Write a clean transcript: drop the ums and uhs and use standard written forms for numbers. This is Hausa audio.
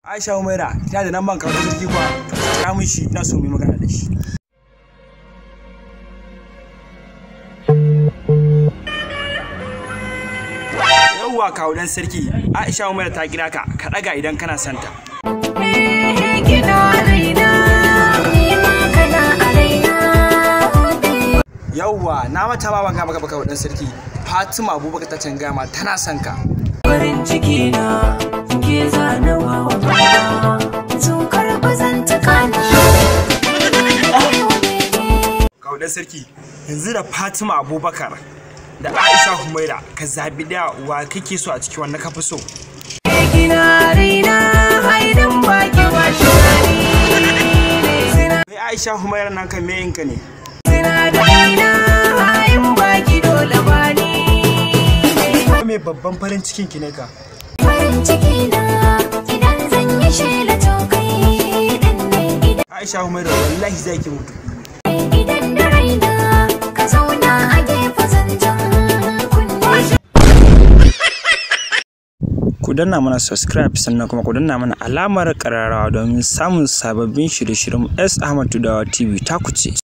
Aisha Umaira, ina da namban kawo sarki kwa, kira mun shi, ina so mu yi magana da shi. Yawwa kawo dan sarki, Aisha Umaira ta kira ka, ka daga idan kana santa. Kina Raina, ni ma kana a Raina. Yawwa, na mata ba banga maka kawo dan sarki. Fatima Abubakar ta canga ma tana son ka. Farin ciki na ke zanawa wa zukar bazanta kana. Kawo dan sarki, yanzu da Fatima Abubakar da Aisha Umaira ka zabi da wa kake so a cikin wannan kafi so. Kina Raina haidan baki ba shari. Mai Aisha Umaira nan kan me yinka ne? Sina da Raina hayin baki dole bani. Me babban farin cikin ki ne ka? Farin ciki na idan zan yi shela to kai dan ne idan Aisha Umaira wallahi zai ki mutu. Idan da Raina ka zauna a gefe zanjan kunne. Ku danna mana subscribe sannan kuma ku danna mana alamar kararawa domin samun sababbin shirye-shiryen S AHMAD TV ta kuce.